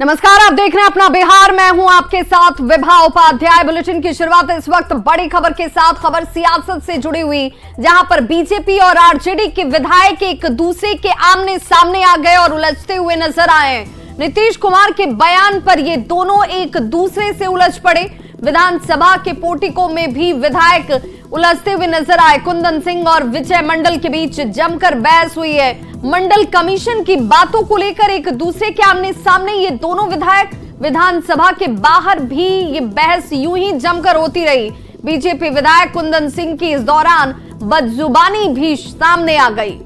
नमस्कार, आप देख रहे हैं अपना बिहार। मैं हूं आपके साथ विभा उपाध्याय। बुलेटिन की शुरुआत इस वक्त बड़ी खबर के साथ, खबर सियासत से जुड़ी हुई, जहां पर बीजेपी और आरजेडी के विधायक एक दूसरे के आमने सामने आ गए और उलझते हुए नजर आए। नीतीश कुमार के बयान पर ये दोनों एक दूसरे से उलझ पड़े। विधानसभा के पोर्टिको में भी विधायक उलझते हुए नजर आए। कुंदन सिंह और विजय मंडल के बीच जमकर बहस हुई है। मंडल कमीशन की बातों को लेकर एक दूसरे के आमने सामने ये दोनों विधायक, विधानसभा के बाहर भी ये बहस यूं ही जमकर होती रही। बीजेपी विधायक कुंदन सिंह की इस दौरान बदजुबानी भी सामने आ गई।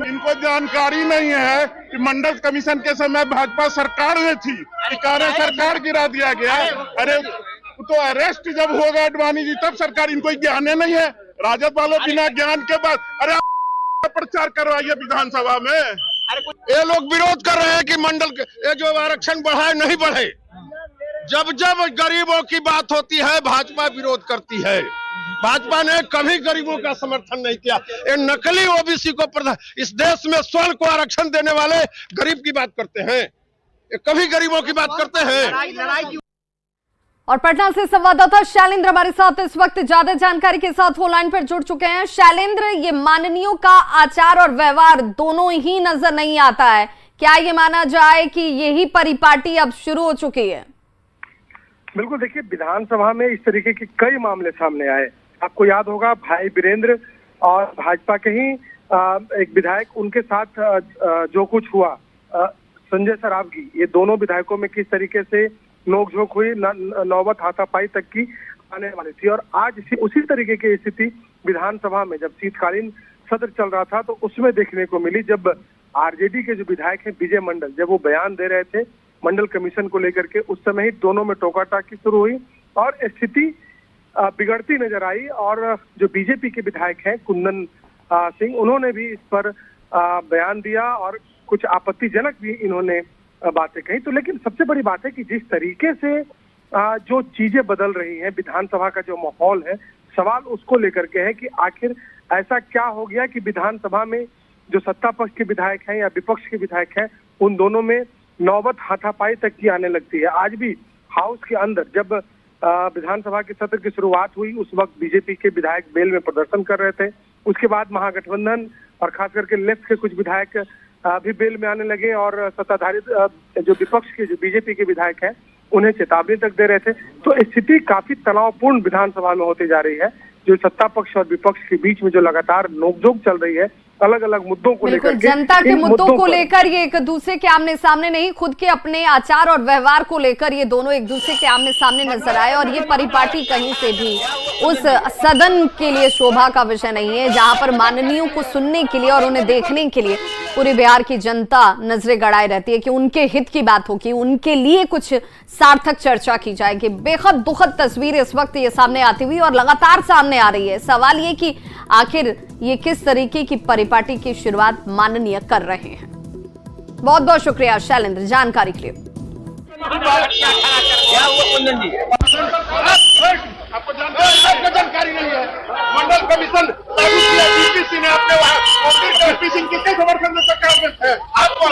इनको जानकारी नहीं है कि मंडल कमीशन के समय भाजपा सरकार में थी, सरकार गिरा दिया गया। अरे तो अरेस्ट जब होगा अडवाणी जी तब सरकार, इनको ज्ञान नहीं है। राजद वालों बिना ज्ञान के बाद अरे प्रचार करवाइए विधानसभा में। ये लोग विरोध कर रहे हैं कि मंडल ये जो आरक्षण बढ़ाए नहीं बढ़े। जब जब गरीबों की बात होती है भाजपा विरोध करती है। भाजपा ने कभी गरीबों का समर्थन नहीं किया। ये नकली ओबीसी को इस देश में स्वर्ण को आरक्षण देने वाले गरीब की बात करते हैं, ये कभी गरीबों की बात करते हैं। और पटना से संवाददाता शैलेंद्र हमारे साथ इस वक्त ज्यादा जानकारी के साथ वो लाइन पर जुड़ चुके हैं। शैलेंद्र, ये माननीयों का आचार और व्यवहार दोनों ही नजर नहीं आता है। क्या ये माना जाए कि यही परिपाटी अब शुरू हो चुकी है? बिल्कुल, देखिए विधानसभा में इस तरीके के कई मामले सामने आए। आपको याद होगा भाई वीरेंद्र और भाजपा के ही एक विधायक, उनके साथ जो कुछ हुआ, संजय सरावगी, ये दोनों विधायकों में किस तरीके से नोकझोंक हुई, नौबत हाथापाई तक की आने वाली थी। और आज उसी तरीके की स्थिति विधानसभा में जब शीतकालीन सत्र चल रहा था तो उसमें देखने को मिली, जब आरजेडी के जो विधायक हैं विजय मंडल, जब वो बयान दे रहे थे मंडल कमीशन को लेकर के, उस समय ही दोनों में टोका-टाकी शुरू हुई और स्थिति बिगड़ती नजर आई। और जो बीजेपी के विधायक हैं कुंदन सिंह, उन्होंने भी इस पर बयान दिया और कुछ आपत्तिजनक भी इन्होंने बातें कही। तो लेकिन सबसे बड़ी बात है कि जिस तरीके से जो चीजें बदल रही हैं, विधानसभा का जो माहौल है, सवाल उसको लेकर के है कि आखिर ऐसा क्या हो गया कि विधानसभा में जो सत्ता पक्ष के विधायक हैं या विपक्ष के विधायक हैं, उन दोनों में नौबत हाथापाई तक की आने लगती है। आज भी हाउस के अंदर जब विधानसभा के सत्र की शुरुआत हुई, उस वक्त बीजेपी के विधायक बेल में प्रदर्शन कर रहे थे। उसके बाद महागठबंधन और खास करके लेफ्ट के कुछ विधायक भी बेल में आने लगे और सत्ताधारी जो विपक्ष के जो बीजेपी के विधायक हैं उन्हें चेतावनी तक दे रहे थे। तो स्थिति काफी तनावपूर्ण विधानसभा में होती जा रही है, जो सत्ता पक्ष और विपक्ष के बीच में जो लगातार नोकझोंक चल रही है अलग अलग मुद्दों को लेकर। जनता के मुद्दों को लेकर ये एक दूसरे के आमने सामने नहीं, खुद के अपने आचार और व्यवहार को लेकर ये दोनों एक दूसरे के आमने सामने नजर आए। और ये परिपाटी कहीं से भी उस सदन के लिए शोभा का विषय नहीं है, जहां पर माननीयों को सुनने के लिए और उन्हें देखने के लिए पूरी बिहार की जनता नजरें गड़ाए रहती है कि उनके हित की बात हो, कि उनके लिए कुछ सार्थक चर्चा की जाएगी। बेहद दुखद तस्वीर इस वक्त ये सामने आती हुई और लगातार सामने आ रही है। सवाल ये कि आखिर ये किस तरीके की परिपाटी की शुरुआत माननीय कर रहे हैं। बहुत बहुत शुक्रिया शैलेंद्र जानकारी के लिए। आपको जानकारी नहीं है, मंडल कमीशन लागू किया, डीपीसी ने अपने वहां किसके समर्थन में सरकार में है। आपको